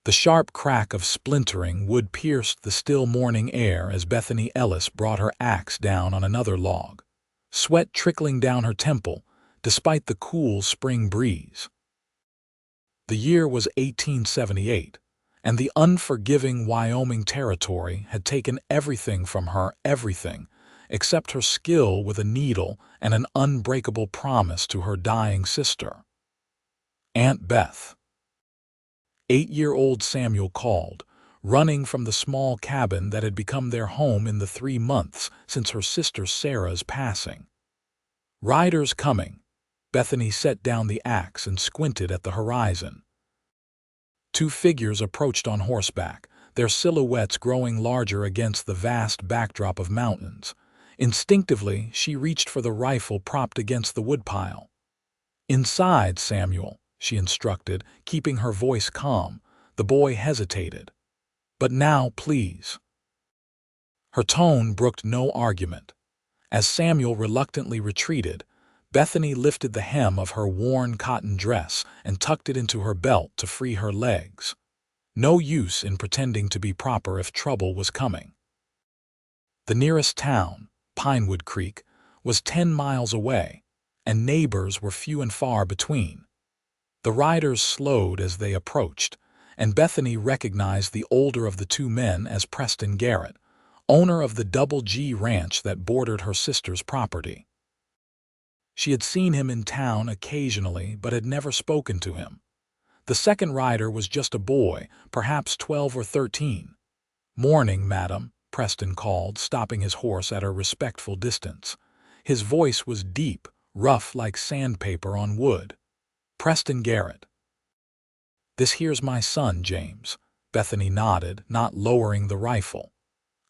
The sharp crack of splintering wood pierced the still morning air as Bethany Ellis brought her axe down on another log, sweat trickling down her temple despite the cool spring breeze. The year was 1878, and the unforgiving Wyoming Territory had taken everything from her, everything, except her skill with a needle and an unbreakable promise to her dying sister. Aunt Beth. 8-year-old Samuel called, running from the small cabin that had become their home in the 3 months since her sister Sarah's passing. "Riders coming." Bethany set down the axe and squinted at the horizon. 2 figures approached on horseback, their silhouettes growing larger against the vast backdrop of mountains. Instinctively, she reached for the rifle propped against the woodpile. "Inside, Samuel," she instructed, keeping her voice calm. The boy hesitated. "But now, please." Her tone brooked no argument. As Samuel reluctantly retreated, Bethany lifted the hem of her worn cotton dress and tucked it into her belt to free her legs. No use in pretending to be proper if trouble was coming. The nearest town, Pinewood Creek, was 10 miles away, and neighbors were few and far between. The riders slowed as they approached, and Bethany recognized the older of the 2 men as Preston Garrett, owner of the Double G ranch that bordered her sister's property. She had seen him in town occasionally but had never spoken to him. The second rider was just a boy, perhaps 12 or 13. "Morning, madam," Preston called, stopping his horse at a respectful distance. His voice was deep, rough like sandpaper on wood. "Preston Garrett." "This here's my son, James." Bethany nodded, not lowering the rifle.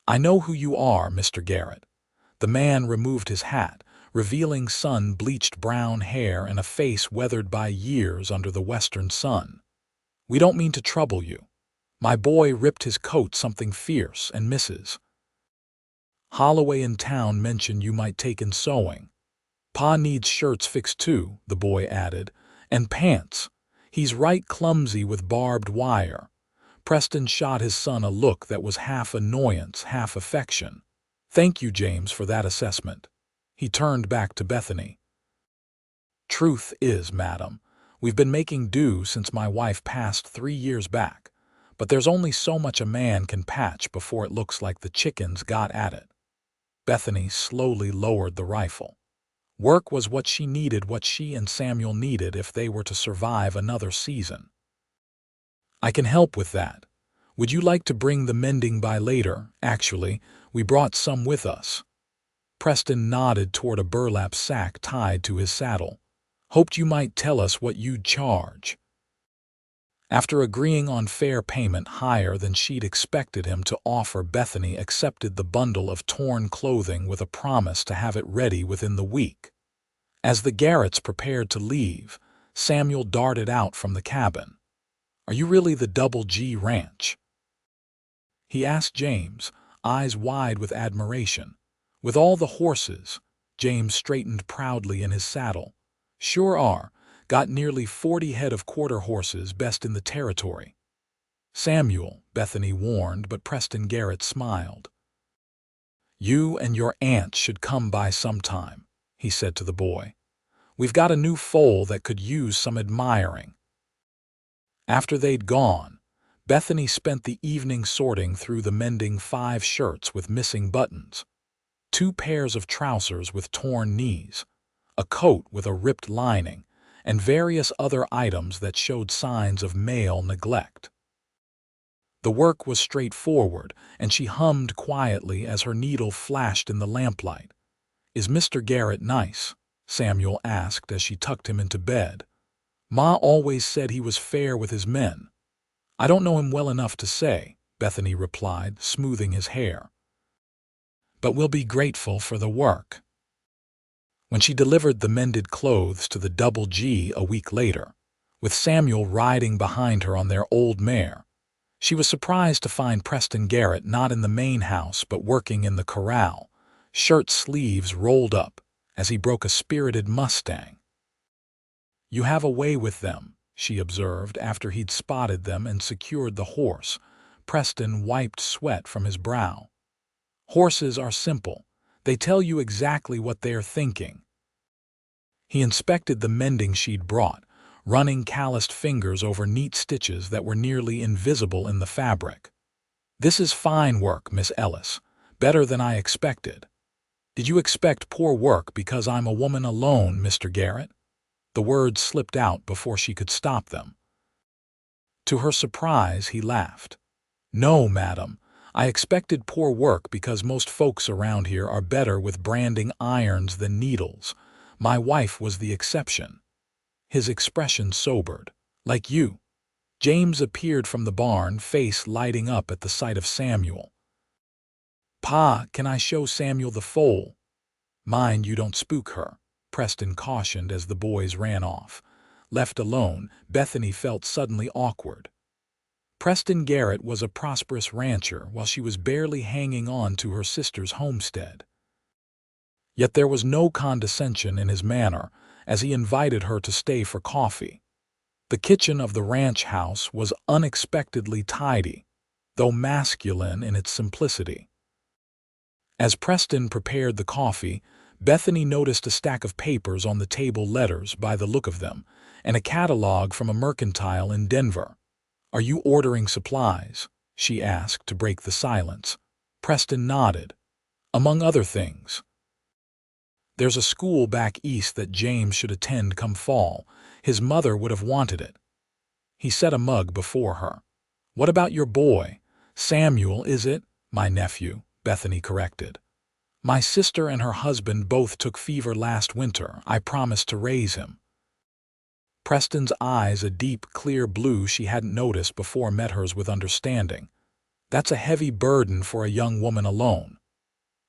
"I know who you are, Mr. Garrett." The man removed his hat, revealing sun-bleached brown hair and a face weathered by years under the western sun. "We don't mean to trouble you. My boy ripped his coat something fierce, and Mrs. Holloway in town mentioned you might take in sewing. Pa needs shirts fixed too," the boy added, "and pants. He's right clumsy with barbed wire." Preston shot his son a look that was half annoyance, half affection. "Thank you, James, for that assessment." He turned back to Bethany. "Truth is, madam, we've been making do since my wife passed 3 years back, but there's only so much a man can patch before it looks like the chickens got at it." Bethany slowly lowered the rifle. Work was what she needed, what she and Samuel needed if they were to survive another season. "I can help with that. Would you like to bring the mending by later? Actually, we brought some with us." Preston nodded toward a burlap sack tied to his saddle. "Hoped you might tell us what you'd charge." After agreeing on fair payment higher than she'd expected him to offer, Bethany accepted the bundle of torn clothing with a promise to have it ready within the week. As the Garretts prepared to leave, Samuel darted out from the cabin. "Are you really the Double G ranch?" he asked James, eyes wide with admiration. "With all the horses?" James straightened proudly in his saddle. "Sure are. Got nearly 40 head of quarter horses, best in the territory." "Samuel," Bethany warned, but Preston Garrett smiled. "You and your aunt should come by sometime," he said to the boy. "We've got a new foal that could use some admiring." After they'd gone, Bethany spent the evening sorting through the mending 5 shirts with missing buttons, 2 pairs of trousers with torn knees, a coat with a ripped lining, and various other items that showed signs of male neglect. The work was straightforward, and she hummed quietly as her needle flashed in the lamplight. "Is Mr. Garrett nice?" Samuel asked as she tucked him into bed. "Ma always said he was fair with his men." "I don't know him well enough to say," Bethany replied, smoothing his hair. "But we'll be grateful for the work." When she delivered the mended clothes to the Double G a week later, with Samuel riding behind her on their old mare, she was surprised to find Preston Garrett not in the main house but working in the corral, shirt sleeves rolled up, as he broke a spirited mustang. "You have a way with them," she observed after he'd spotted them and secured the horse. Preston wiped sweat from his brow. Horses are simple. They tell you exactly what they are thinking. He inspected the mending she'd brought, running calloused fingers over neat stitches that were nearly invisible in the fabric. "This is fine work, Miss Ellis. Better than I expected." "Did you expect poor work because I'm a woman alone, Mr. Garrett?" The words slipped out before she could stop them. To her surprise, he laughed. "No, madam. I expected poor work because most folks around here are better with branding irons than needles. My wife was the exception." His expression sobered. "Like you." James appeared from the barn, face lighting up at the sight of Samuel. "Pa, can I show Samuel the foal?" "Mind you don't spook her," Preston cautioned as the boys ran off. Left alone, Bethany felt suddenly awkward. Preston Garrett was a prosperous rancher while she was barely hanging on to her sister's homestead. Yet there was no condescension in his manner as he invited her to stay for coffee. The kitchen of the ranch house was unexpectedly tidy, though masculine in its simplicity. As Preston prepared the coffee, Bethany noticed a stack of papers on the table, letters by the look of them, and a catalog from a mercantile in Denver. "Are you ordering supplies?" she asked to break the silence. Preston nodded. "Among other things. There's a school back east that James should attend come fall. His mother would have wanted it." He set a mug before her. "What about your boy? Samuel, is it?" "My nephew," Bethany corrected. "My sister and her husband both took fever last winter. I promised to raise him." Preston's eyes, a deep, clear blue she hadn't noticed before, met hers with understanding. "That's a heavy burden for a young woman alone."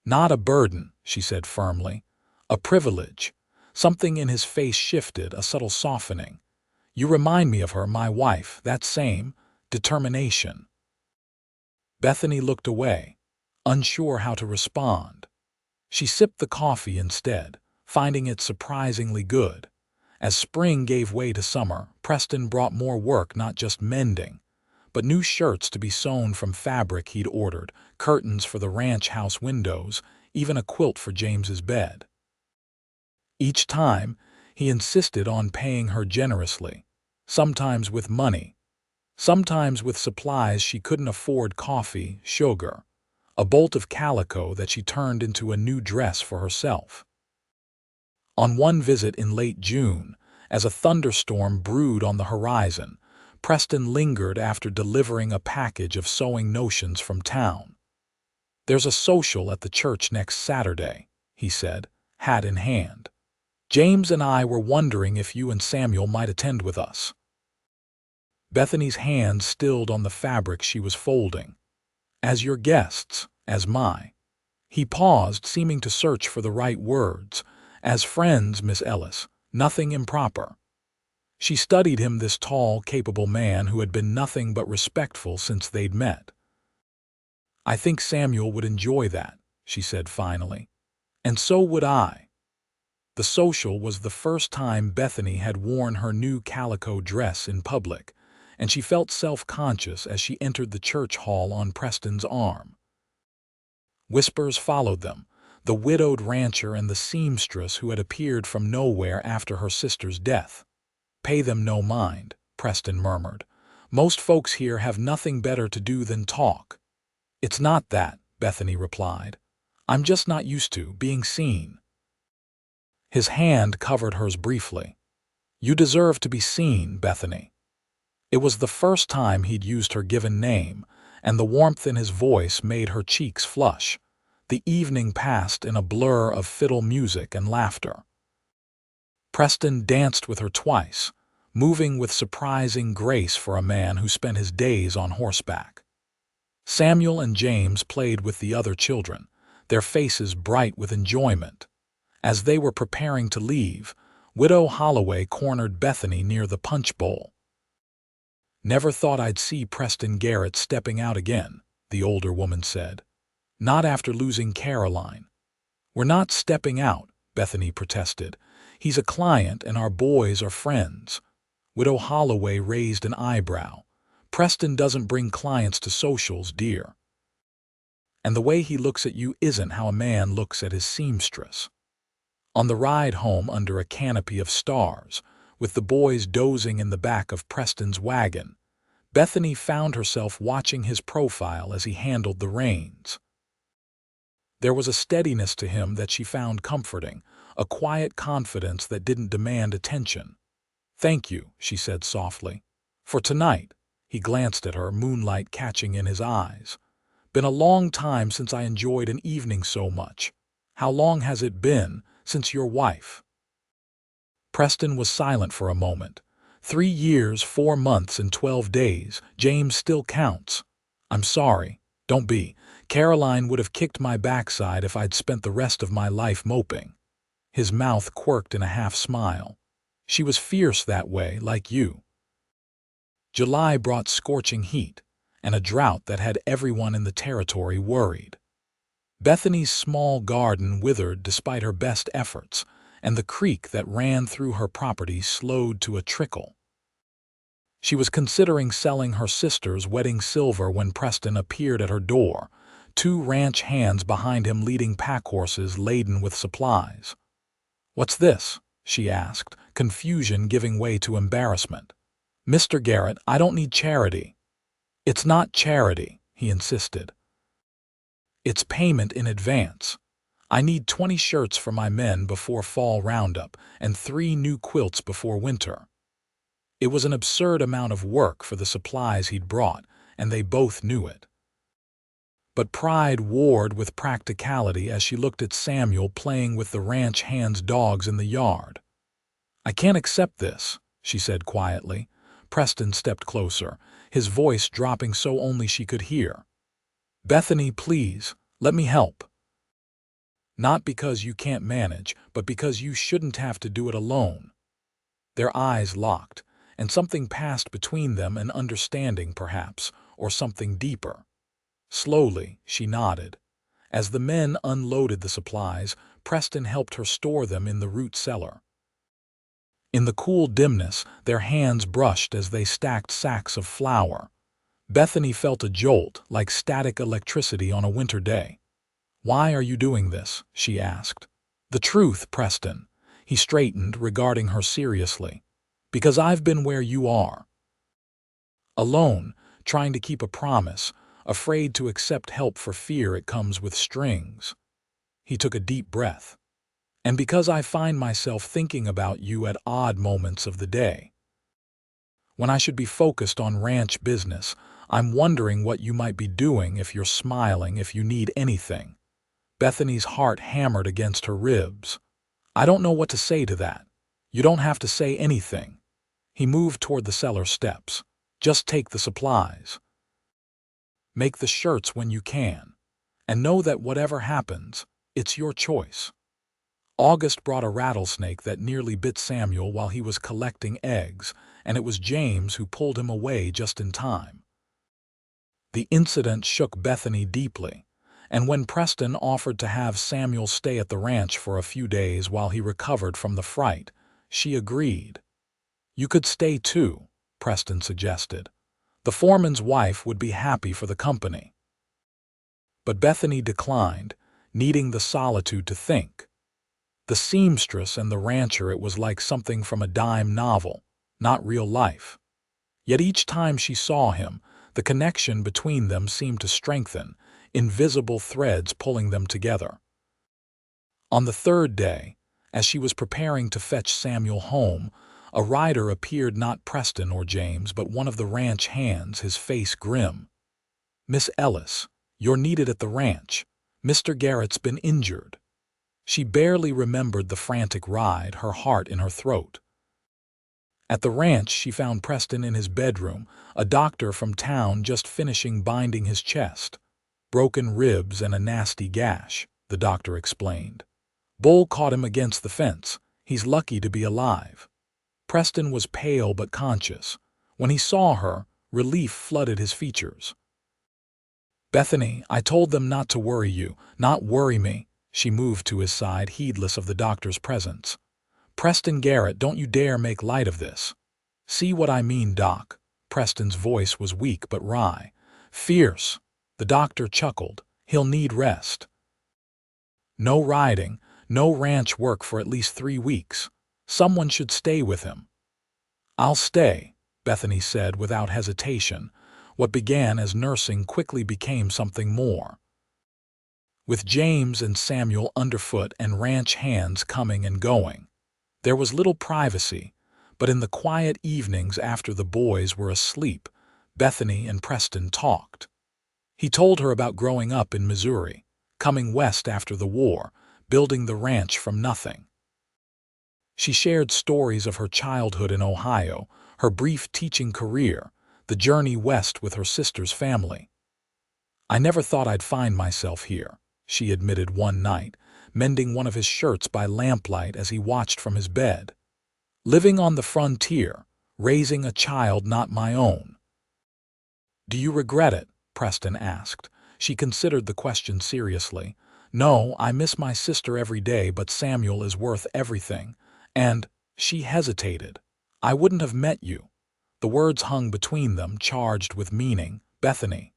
"Not a burden," she said firmly. "A privilege." Something in his face shifted, a subtle softening. "You remind me of her, my wife, that same determination." Bethany looked away, unsure how to respond. She sipped the coffee instead, finding it surprisingly good. As spring gave way to summer, Preston brought more work, not just mending, but new shirts to be sewn from fabric he'd ordered, curtains for the ranch house windows, even a quilt for James's bed. Each time, he insisted on paying her generously, sometimes with money, sometimes with supplies she couldn't afford: coffee, sugar, a bolt of calico that she turned into a new dress for herself. On one visit in late June, as a thunderstorm brewed on the horizon, Preston lingered after delivering a package of sewing notions from town. "There's a social at the church next Saturday," he said, hat in hand. "James and I were wondering if you and Samuel might attend with us." Bethany's hands stilled on the fabric she was folding. "As your guests, as my—" He paused, seeming to search for the right words. "As friends, Miss Ellis, nothing improper." She studied him, this tall, capable man who had been nothing but respectful since they'd met. "I think Samuel would enjoy that," she said finally. "And so would I." The social was the first time Bethany had worn her new calico dress in public, and she felt self-conscious as she entered the church hall on Preston's arm. Whispers followed them, the widowed rancher and the seamstress who had appeared from nowhere after her sister's death. "Pay them no mind," Preston murmured. "Most folks here have nothing better to do than talk." "It's not that," Bethany replied. "I'm just not used to being seen." His hand covered hers briefly. "You deserve to be seen, Bethany." It was the first time he'd used her given name, and the warmth in his voice made her cheeks flush. The evening passed in a blur of fiddle music and laughter. Preston danced with her twice, moving with surprising grace for a man who spent his days on horseback. Samuel and James played with the other children, their faces bright with enjoyment. As they were preparing to leave, Widow Holloway cornered Bethany near the punch bowl. "Never thought I'd see Preston Garrett stepping out again," the older woman said. "Not after losing Caroline." "We're not stepping out," Bethany protested. "He's a client and our boys are friends." Widow Holloway raised an eyebrow. Preston doesn't bring clients to socials, dear. And the way he looks at you isn't how a man looks at his seamstress. On the ride home under a canopy of stars, with the boys dozing in the back of Preston's wagon, Bethany found herself watching his profile as he handled the reins. There was a steadiness to him that she found comforting, a quiet confidence that didn't demand attention. "Thank you," she said softly. "For tonight." He glanced at her, moonlight catching in his eyes. "Been a long time since I enjoyed an evening so much. How long has it been since your wife?" Preston was silent for a moment. 3 years, 4 months, and 12 days. James still counts. "I'm sorry. Don't be. Caroline would have kicked my backside if I'd spent the rest of my life moping." His mouth quirked in a half-smile. "She was fierce that way, like you." July brought scorching heat, and a drought that had everyone in the territory worried. Bethany's small garden withered despite her best efforts, and the creek that ran through her property slowed to a trickle. She was considering selling her sister's wedding silver when Preston appeared at her door, 2 ranch hands behind him leading pack horses laden with supplies. "What's this?" she asked, confusion giving way to embarrassment. "Mr. Garrett, I don't need charity." "It's not charity," he insisted. "It's payment in advance. I need 20 shirts for my men before fall roundup and 3 new quilts before winter." It was an absurd amount of work for the supplies he'd brought, and they both knew it. But pride warred with practicality as she looked at Samuel playing with the ranch hands' dogs in the yard. "I can't accept this," she said quietly. Preston stepped closer, his voice dropping so only she could hear. "Bethany, please, let me help. Not because you can't manage, but because you shouldn't have to do it alone." Their eyes locked, and something passed between them, an understanding perhaps, or something deeper. Slowly, she nodded. As the men unloaded the supplies, Preston helped her store them in the root cellar. In the cool dimness, their hands brushed as they stacked sacks of flour. Bethany felt a jolt, like static electricity on a winter day. "Why are you doing this?" she asked. "The truth, Preston." He straightened, regarding her seriously. "Because I've been where you are. Alone, trying to keep a promise, afraid to accept help for fear it comes with strings." He took a deep breath. "And because I find myself thinking about you at odd moments of the day. When I should be focused on ranch business, I'm wondering what you might be doing, if you're smiling, if you need anything." Bethany's heart hammered against her ribs. "I don't know what to say to that." "You don't have to say anything." He moved toward the cellar steps. "Just take the supplies. Make the shirts when you can. And know that whatever happens, it's your choice." August brought a rattlesnake that nearly bit Samuel while he was collecting eggs, and it was James who pulled him away just in time. The incident shook Bethany deeply, and when Preston offered to have Samuel stay at the ranch for a few days while he recovered from the fright, she agreed. "You could stay too," Preston suggested. "The foreman's wife would be happy for the company." But Bethany declined, needing the solitude to think. The seamstress and the rancher, it was like something from a dime novel, not real life. Yet each time she saw him, the connection between them seemed to strengthen, invisible threads pulling them together. On the 3rd day, as she was preparing to fetch Samuel home, a rider appeared, not Preston or James, but one of the ranch hands, his face grim. "Miss Ellis, you're needed at the ranch. Mr. Garrett's been injured." She barely remembered the frantic ride, her heart in her throat. At the ranch, she found Preston in his bedroom, a doctor from town just finishing binding his chest. "Broken ribs and a nasty gash," the doctor explained. "Bull caught him against the fence. He's lucky to be alive." Preston was pale but conscious. When he saw her, relief flooded his features. "Bethany, I told them not to worry you, not worry me." She moved to his side, heedless of the doctor's presence. "Preston Garrett, don't you dare make light of this." See what I mean, Doc? Preston's voice was weak but wry. Fierce. The doctor chuckled. He'll need rest. No riding, no ranch work for at least 3 weeks. Someone should stay with him. I'll stay, Bethany said without hesitation. What began as nursing quickly became something more. With James and Samuel underfoot and ranch hands coming and going, there was little privacy, but in the quiet evenings after the boys were asleep, Bethany and Preston talked. He told her about growing up in Missouri, coming west after the war, building the ranch from nothing. She shared stories of her childhood in Ohio, her brief teaching career, the journey west with her sister's family. I never thought I'd find myself here, she admitted one night, mending one of his shirts by lamplight as he watched from his bed. Living on the frontier, raising a child not my own. Do you regret it? Preston asked. She considered the question seriously. No, I miss my sister every day, but Samuel is worth everything. And, she hesitated. I wouldn't have met you. The words hung between them, charged with meaning. Bethany.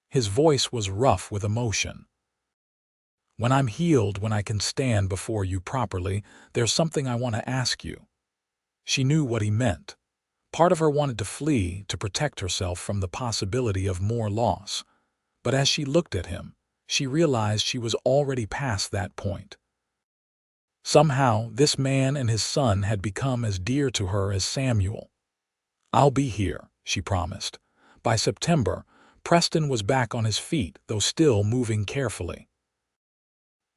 His voice was rough with emotion. When I'm healed, when I can stand before you properly, there's something I want to ask you. She knew what he meant. Part of her wanted to flee, to protect herself from the possibility of more loss. But as she looked at him, she realized she was already past that point. Somehow, this man and his son had become as dear to her as Samuel. I'll be here, she promised. By September, Preston was back on his feet, though still moving carefully.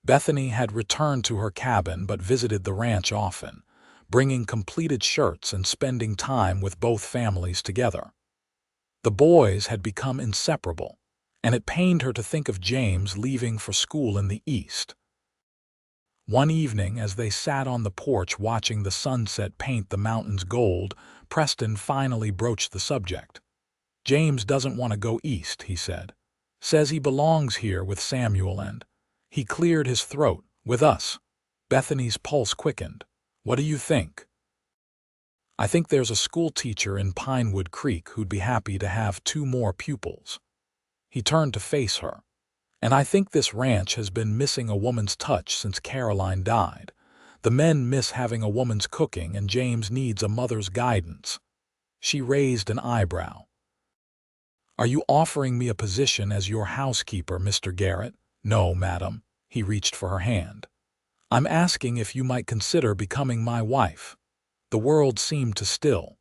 Bethany had returned to her cabin but visited the ranch often, bringing completed shirts and spending time with both families together. The boys had become inseparable, and it pained her to think of James leaving for school in the east. One evening, as they sat on the porch watching the sunset paint the mountains gold, Preston finally broached the subject. James doesn't want to go east, he said. Says he belongs here with Samuel and... He cleared his throat. With us. Bethany's pulse quickened. What do you think? I think there's a school teacher in Pinewood Creek who'd be happy to have 2 more pupils. He turned to face her. And I think this ranch has been missing a woman's touch since Caroline died. The men miss having a woman's cooking, and James needs a mother's guidance. She raised an eyebrow. Are you offering me a position as your housekeeper, Mr. Garrett? No, madam. He reached for her hand. I'm asking if you might consider becoming my wife. The world seemed to still.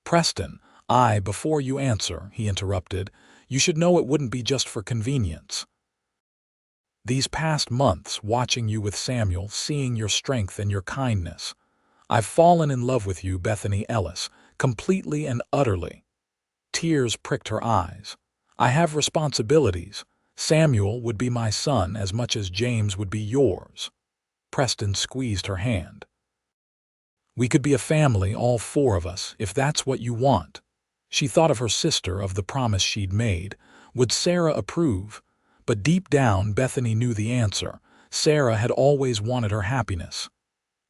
Preston, before you answer, he interrupted, you should know it wouldn't be just for convenience. These past months, watching you with Samuel, seeing your strength and your kindness, I've fallen in love with you, Bethany Ellis, completely and utterly. Tears pricked her eyes. I have responsibilities. Samuel would be my son as much as James would be yours. Preston squeezed her hand. We could be a family, all 4 of us, if that's what you want. She thought of her sister, of the promise she'd made. Would Sarah approve? But deep down, Bethany knew the answer. Sarah had always wanted her happiness.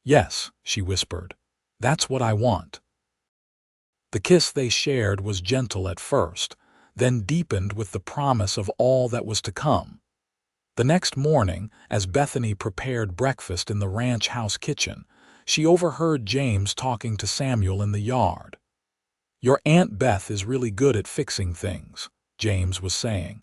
Yes, she whispered. That's what I want. The kiss they shared was gentle at first, then deepened with the promise of all that was to come. The next morning, as Bethany prepared breakfast in the ranch house kitchen, she overheard James talking to Samuel in the yard. Your Aunt Beth is really good at fixing things, James was saying.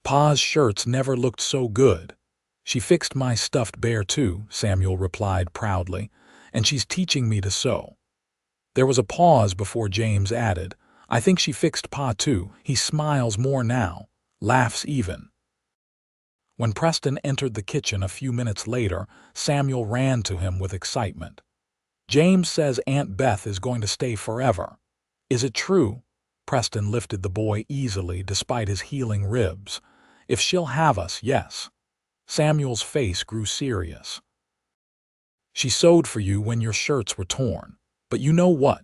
Pa's shirts never looked so good. She fixed my stuffed bear too, Samuel replied proudly, and she's teaching me to sew. There was a pause before James added, I think she fixed Pa too. He smiles more now, laughs even. When Preston entered the kitchen a few minutes later, Samuel ran to him with excitement. James says Aunt Beth is going to stay forever. Is it true? Preston lifted the boy easily despite his healing ribs. If she'll have us, yes. Samuel's face grew serious. She sewed for you when your shirts were torn. But you know what?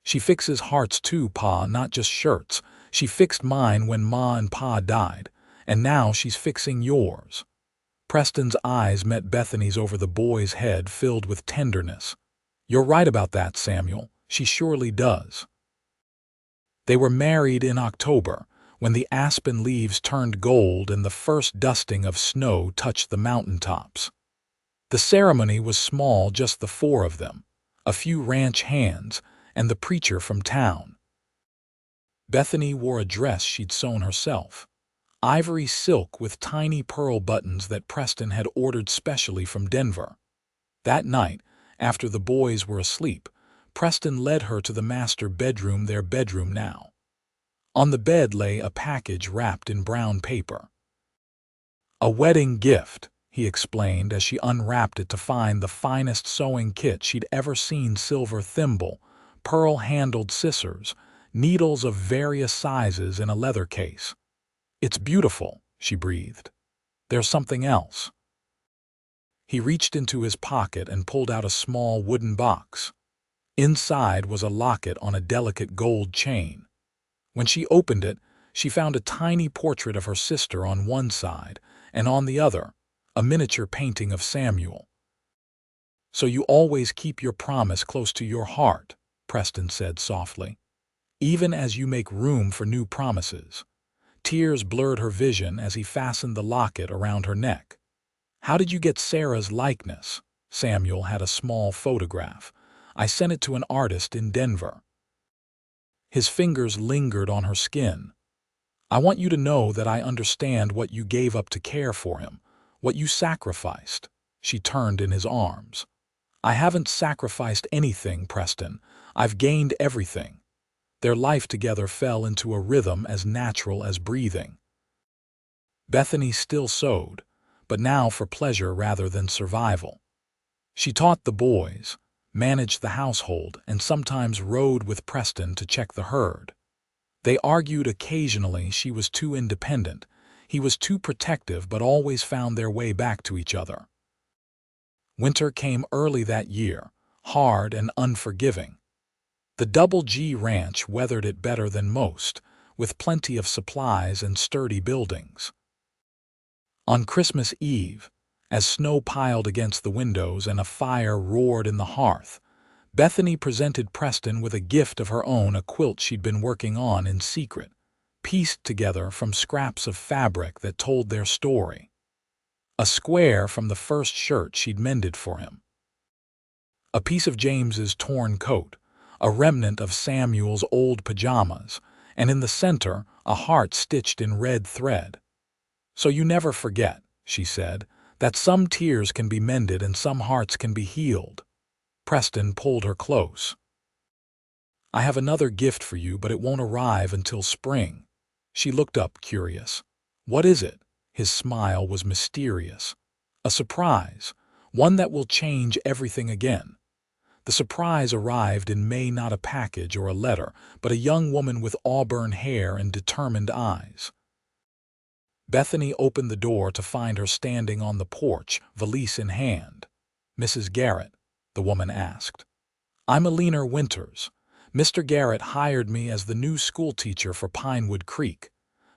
She fixes hearts too, Pa, not just shirts. She fixed mine when Ma and Pa died, and now she's fixing yours. Preston's eyes met Bethany's over the boy's head, filled with tenderness. You're right about that, Samuel. She surely does. They were married in October, when the aspen leaves turned gold and the first dusting of snow touched the mountaintops. The ceremony was small, just the four of them, a few ranch hands, and the preacher from town. Bethany wore a dress she'd sewn herself, ivory silk with tiny pearl buttons that Preston had ordered specially from Denver. That night, after the boys were asleep, Preston led her to the master bedroom, their bedroom now. On the bed lay a package wrapped in brown paper. "A wedding gift," he explained as she unwrapped it to find the finest sewing kit she'd ever seen: silver thimble, pearl-handled scissors, needles of various sizes in a leather case. "It's beautiful," she breathed. "There's something else." He reached into his pocket and pulled out a small wooden box. Inside was a locket on a delicate gold chain. When she opened it, she found a tiny portrait of her sister on one side, and on the other, a miniature painting of Samuel. "So you always keep your promise close to your heart," Preston said softly, "even as you make room for new promises." Tears blurred her vision as he fastened the locket around her neck. "How did you get Sarah's likeness?" Samuel had a small photograph. "I sent it to an artist in Denver." His fingers lingered on her skin. "I want you to know that I understand what you gave up to care for him, what you sacrificed." She turned in his arms. "I haven't sacrificed anything, Preston. I've gained everything." Their life together fell into a rhythm as natural as breathing. Bethany still sewed, but now for pleasure rather than survival. She taught the boys, managed the household, and sometimes rode with Preston to check the herd. They argued occasionally. She was too independent, he was too protective, but always found their way back to each other. Winter came early that year, hard and unforgiving. The Double G Ranch weathered it better than most, with plenty of supplies and sturdy buildings. On Christmas Eve, as snow piled against the windows and a fire roared in the hearth, Bethany presented Preston with a gift of her own, a quilt she'd been working on in secret, pieced together from scraps of fabric that told their story. A square from the first shirt she'd mended for him. A piece of James's torn coat, a remnant of Samuel's old pajamas, and in the center, a heart stitched in red thread. "So you never forget," she said, "that some tears can be mended and some hearts can be healed." Preston pulled her close. "I have another gift for you, but it won't arrive until spring." She looked up, curious. "What is it?" His smile was mysterious. "A surprise, one that will change everything again." The surprise arrived in May, not a package or a letter, but a young woman with auburn hair and determined eyes. Bethany opened the door to find her standing on the porch, valise in hand. "Mrs. Garrett?" the woman asked. "I'm Alina Winters. Mr. Garrett hired me as the new schoolteacher for Pinewood Creek."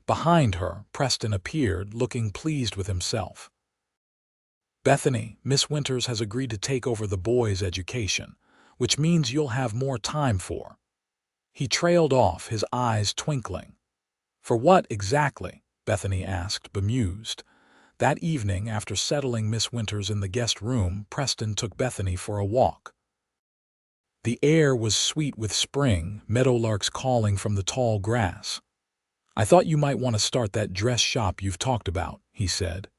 Behind her, Preston appeared, looking pleased with himself. "Bethany, Miss Winters has agreed to take over the boys' education, which means you'll have more time for—" He trailed off, his eyes twinkling. "For what exactly?" Bethany asked, bemused. That evening, after settling Miss Winters in the guest room, Preston took Bethany for a walk. The air was sweet with spring, meadowlarks calling from the tall grass. "I thought you might want to start that dress shop you've talked about," he said.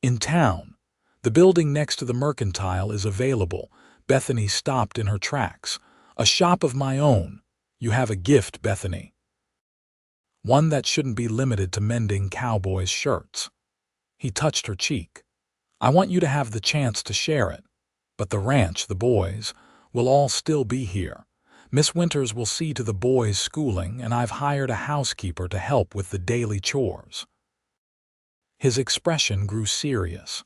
"In town. The building next to the Mercantile is available." Bethany stopped in her tracks. "A shop of my own. You have a gift, Bethany. One that shouldn't be limited to mending Cowboy's shirts." He touched her cheek. "I want you to have the chance to share it. But the ranch, the boys, will all still be here. Miss Winters will see to the boys' schooling, and I've hired a housekeeper to help with the daily chores." His expression grew serious.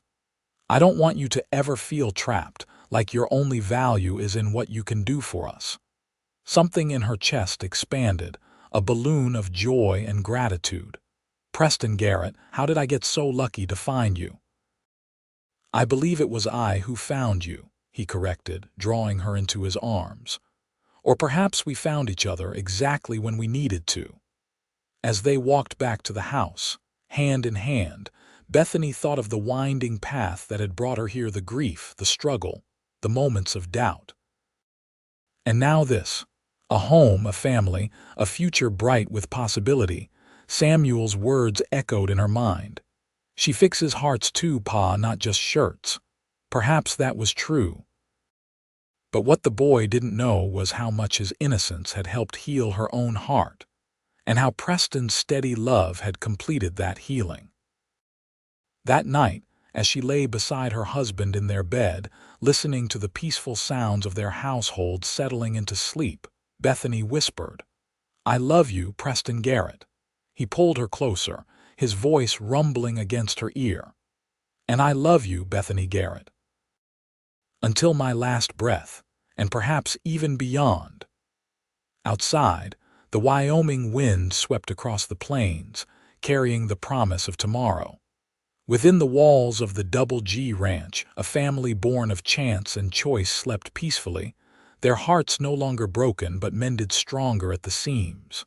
"I don't want you to ever feel trapped, like your only value is in what you can do for us." Something in her chest expanded, a balloon of joy and gratitude. "Preston Garrett, how did I get so lucky to find you?" "I believe it was I who found you," he corrected, drawing her into his arms. Or perhaps we found each other exactly when we needed to. As they walked back to the house, hand in hand, Bethany thought of the winding path that had brought her here, the grief, the struggle, the moments of doubt. And now this, a home, a family, a future bright with possibility. Samuel's words echoed in her mind. She fixes hearts too, Pa, not just shirts. Perhaps that was true. But what the boy didn't know was how much his innocence had helped heal her own heart, and how Preston's steady love had completed that healing. That night, as she lay beside her husband in their bed, listening to the peaceful sounds of their household settling into sleep, Bethany whispered, "I love you, Preston Garrett." He pulled her closer, his voice rumbling against her ear. "And I love you, Bethany Garrett. Until my last breath, and perhaps even beyond." Outside, the Wyoming wind swept across the plains, carrying the promise of tomorrow. Within the walls of the Double G Ranch, a family born of chance and choice slept peacefully, their hearts no longer broken but mended stronger at the seams.